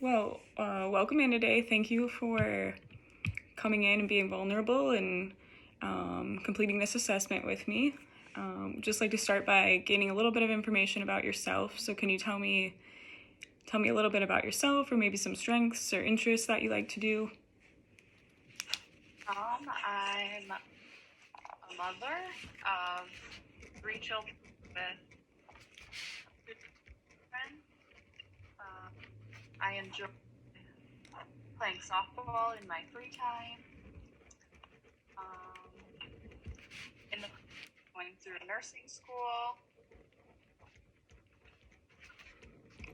Welcome in today. Thank you for coming in and being vulnerable and completing this assessment with me. Just like to start by gaining a little bit of information about yourself. So can you tell me a little bit about yourself, or maybe some strengths or interests that you like to do? I'm a mother of 3 children with children. I enjoy playing softball in my free time. In the going through nursing school.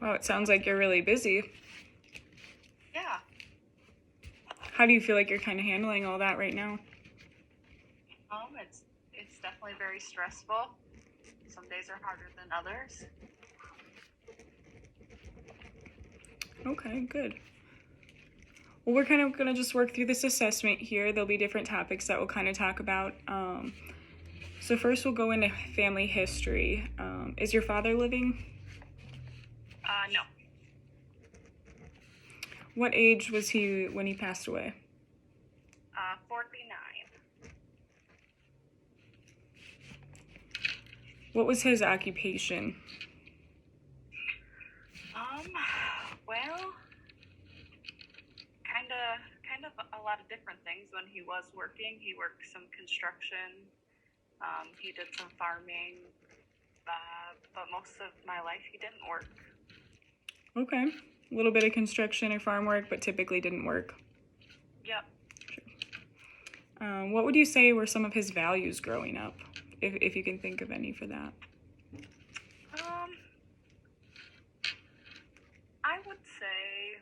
Wow, it sounds like you're really busy. Yeah. How do you feel like you're kind of handling all that right now? It's definitely very stressful. Some days are harder than others. Okay, good. Well, we're kind of going to just work through this assessment here. There'll be different topics that we'll kind of talk about. So first we'll go into family history. Is your father living? No. What age was he when he passed away? 49. What was his occupation? Well, kind of a lot of different things. When he was working, he worked some construction. He did some farming, but most of my life he didn't work. Okay, a little bit of construction or farm work, but typically didn't work. Yep. Sure. What would you say were some of his values growing up, if you can think of any for that? I would say,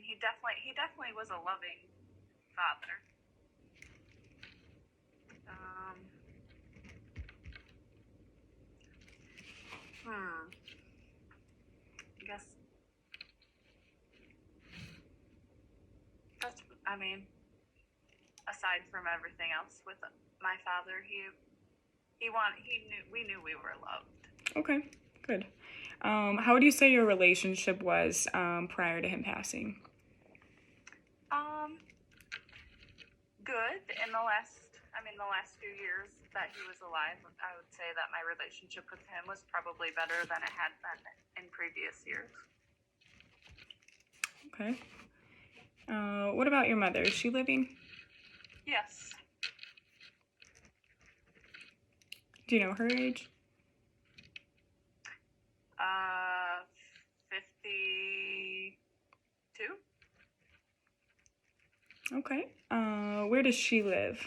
he definitely was a loving father. I guess that's, aside from everything else with my father, we knew we were loved. Okay, good. How would you say your relationship was prior to him passing? Good. In the last few years that he was alive, I would say that my relationship with him was probably better than it had been in previous years. Okay. What about your mother? Is she living? Yes. Do you know her age? 52. Okay. Where does she live?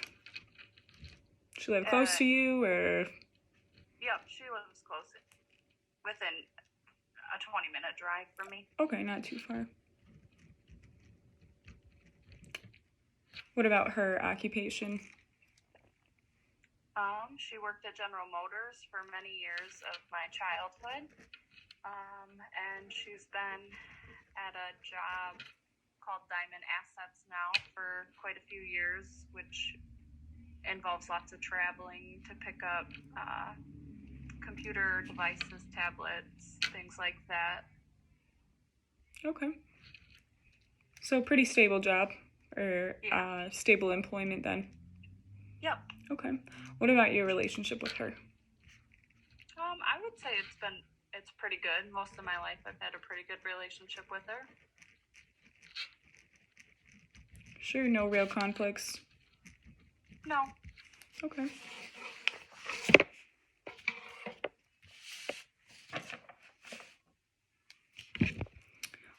She live close to you, or? Yep, she lives close, within a 20-minute drive from me. Okay, not too far. What about her occupation? She worked at General Motors for many years of my childhood, and she's been at a job called Diamond Assets now for quite a few years, which involves lots of traveling to pick up computer devices, tablets, things like that. Okay. So pretty stable job, or yeah. Stable employment then? Yep. Okay. What about your relationship with her? I would say it's pretty good. Most of my life I've had a pretty good relationship with her. Sure, no real conflicts? No. Okay.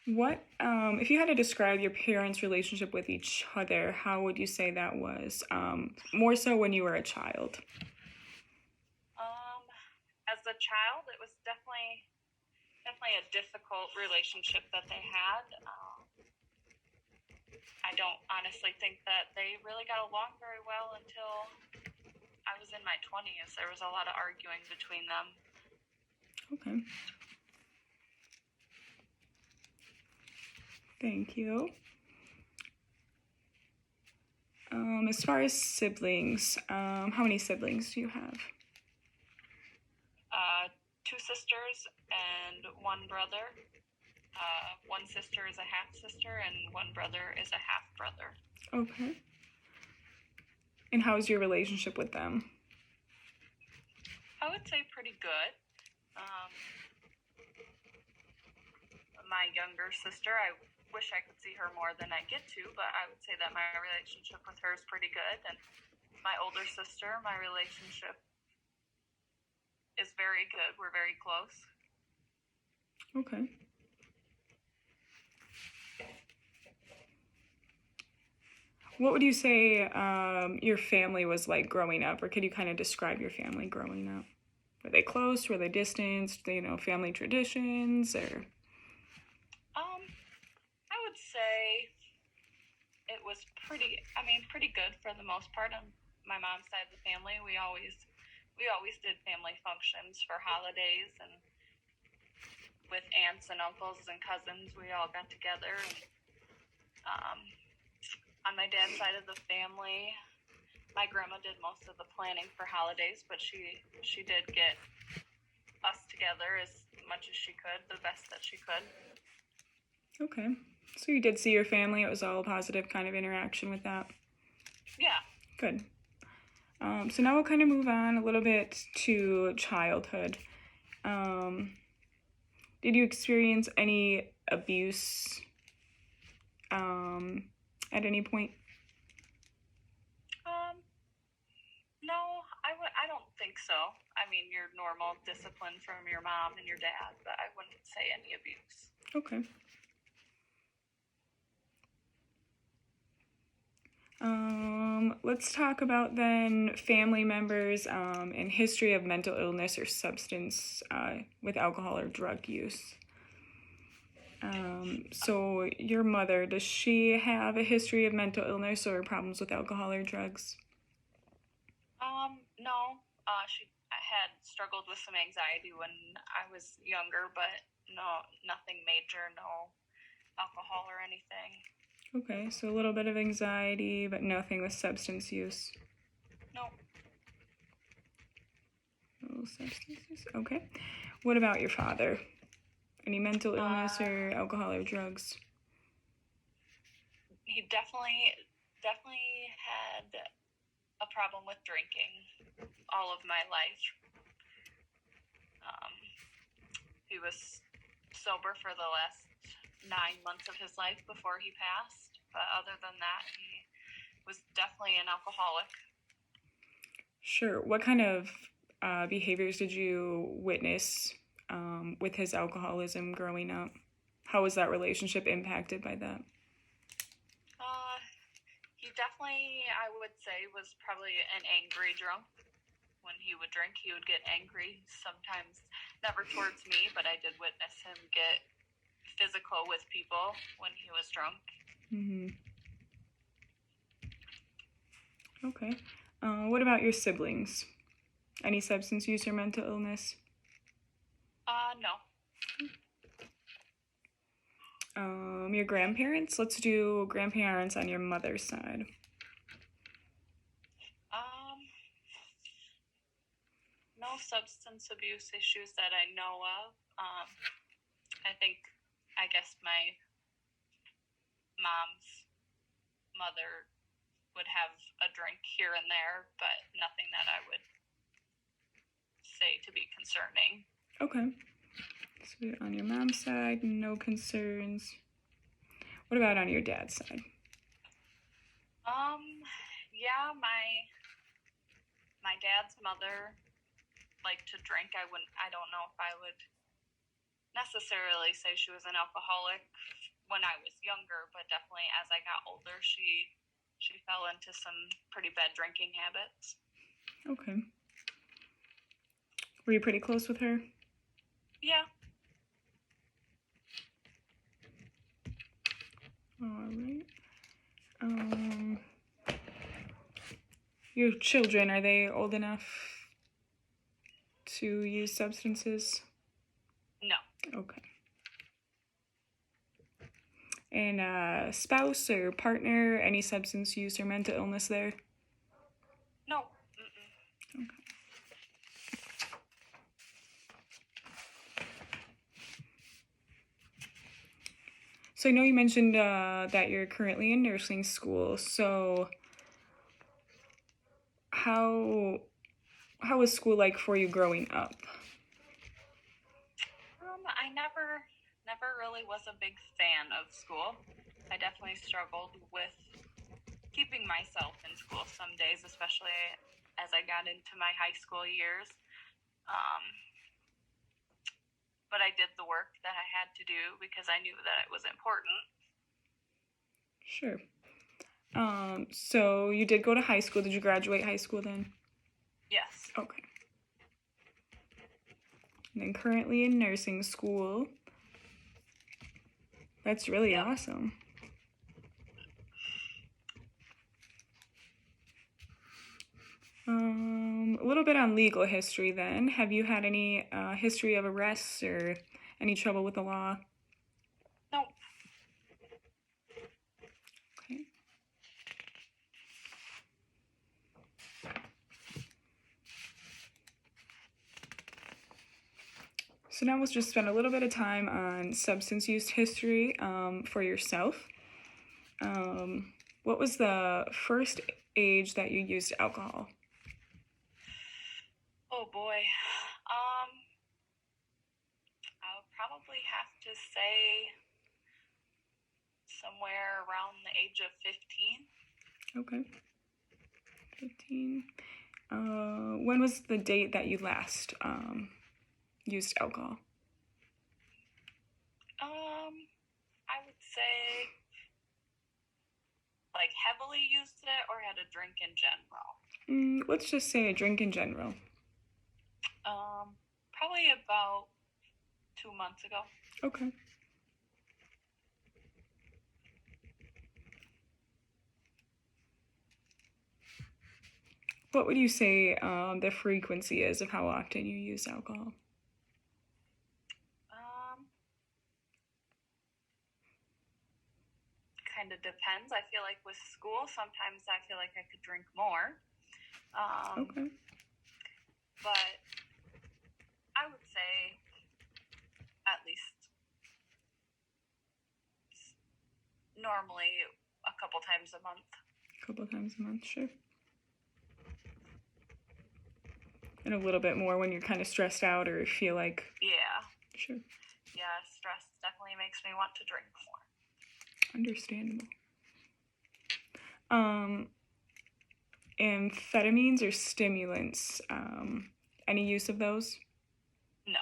What, if you had to describe your parents' relationship with each other, how would you say that was? More so when you were a child. As a child, it was definitely a difficult relationship that they had. I don't honestly think that they really got along very well until I was in my 20s. There was a lot of arguing between them. Okay. Thank you. As far as siblings, how many siblings do you have? 2 sisters and 1 brother. One sister is a half sister, and one brother is a half brother. Okay. And how's your relationship with them? I would say pretty good. My younger sister, I wish I could see her more than I get to, but I would say that my relationship with her is pretty good. And my older sister, my relationship is very good. We're very close. Okay. What would you say your family was like growing up, or could you kind of describe your family growing up? Were they close? Were they distanced? Family traditions, or? I would say it was pretty good for the most part. On my mom's side of the family, we always did family functions for holidays, and with aunts and uncles and cousins, we all got together. And on my dad's side of the family, my grandma did most of the planning for holidays, but she did get us together as much as she could, the best that she could. Okay. So you did see your family. It was all a positive kind of interaction with that. Yeah. Good. So now we'll kind of move on a little bit to childhood. Did you experience any abuse at any point? No, I don't think so. I mean, your normal discipline from your mom and your dad, but I wouldn't say any abuse. Okay. Let's talk about then family members and history of mental illness or substance with alcohol or drug use. So your mother, does she have a history of mental illness or problems with alcohol or drugs? No. She had struggled with some anxiety when I was younger, but nothing major, no alcohol or anything. Okay, so a little bit of anxiety, but nothing with substance use. No. No substance use. Okay. What about your father? Any mental illness or alcohol or drugs? He definitely had a problem with drinking all of my life. He was sober for the last 9 months of his life before he passed, but other than that, he was definitely an alcoholic. Sure. What kind of behaviors did you witness with his alcoholism growing up? How was that relationship impacted by that? He definitely, I would say, was probably an angry drunk. When he would drink, he would get angry, sometimes never towards me, but I did witness him get physical with people when he was drunk. Mm-hmm. Okay. What about your siblings? Any substance use or mental illness? No. Your grandparents? Let's do grandparents on your mother's side. No substance abuse issues that I know of. I guess my mom's mother would have a drink here and there, but nothing that I would say to be concerning. Okay. So on your mom's side, no concerns. What about on your dad's side? Yeah, my dad's mother liked to drink. I don't know if I would necessarily say she was an alcoholic when I was younger, but definitely as I got older, she fell into some pretty bad drinking habits. Okay. Were you pretty close with her? Yeah. All right. Your children, are they old enough to use substances? No. Okay. And spouse or partner, any substance use or mental illness there? No. Okay. So I know you mentioned that you're currently in nursing school. So how was school like for you growing up? I never really was a big fan of school. I definitely struggled with keeping myself in school some days, especially as I got into my high school years. Um, but I did the work that I had to do because I knew that it was important. Sure. So you did go to high school. Did you graduate high school then? Yes. Okay. And then currently in nursing school. That's really Yep. awesome. A little bit on legal history then. Have you had any history of arrests or any trouble with the law? Nope. Okay. So now let's just spend a little bit of time on substance use history for yourself. What was the first age that you used alcohol? Oh boy. I would probably have to say somewhere around the age of 15. Okay. 15. When was the date that you last used alcohol? I would say like heavily used it or had a drink in general. Let's just say a drink in general. Probably about 2 months ago. Okay. What would you say the frequency is of how often you use alcohol? Kind of depends. I feel like with school, sometimes I feel like I could drink more. Okay. But I would say at least normally a couple times a month. A couple times a month, sure. And a little bit more when you're kind of stressed out or feel like... Yeah. Sure. Yeah, stress definitely makes me want to drink more. Understandable. Amphetamines or stimulants, any use of those? No.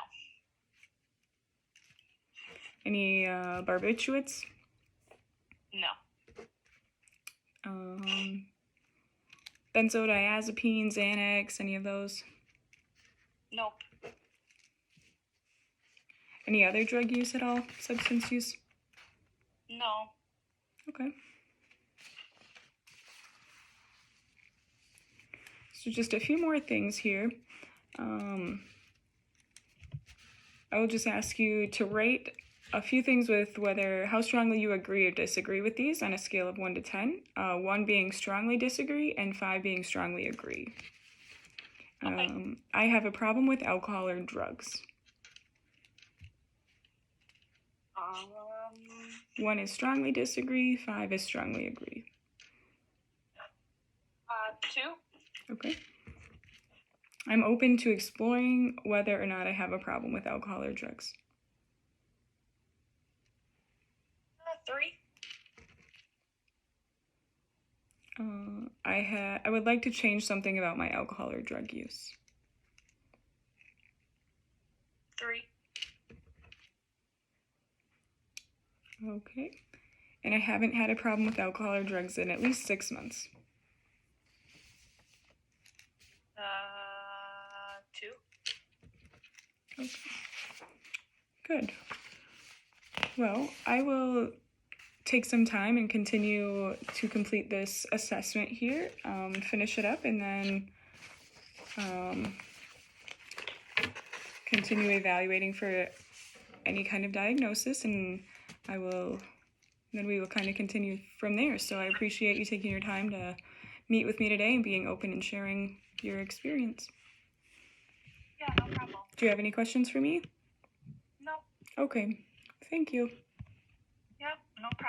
Any barbiturates? No. Benzodiazepines, Xanax, any of those? Nope. Any other drug use at all? Substance use? No. Okay. So just a few more things here. I will just ask you to rate a few things with how strongly you agree or disagree with these on a scale of 1 to 10. 1 being strongly disagree and 5 being strongly agree. Okay. I have a problem with alcohol or drugs. 1 is strongly disagree, 5 is strongly agree. 2. Okay. I'm open to exploring whether or not I have a problem with alcohol or drugs. 3. I would like to change something about my alcohol or drug use. 3. Okay. And I haven't had a problem with alcohol or drugs in at least 6 months. 2. Okay. Good. Well, I will take some time and continue to complete this assessment here, finish it up, and then continue evaluating for any kind of diagnosis, and then we will kind of continue from there. So I appreciate you taking your time to meet with me today and being open and sharing your experience. Yeah, no problem. Do you have any questions for me? No. Okay. Thank you. Yeah. Yep, no problem.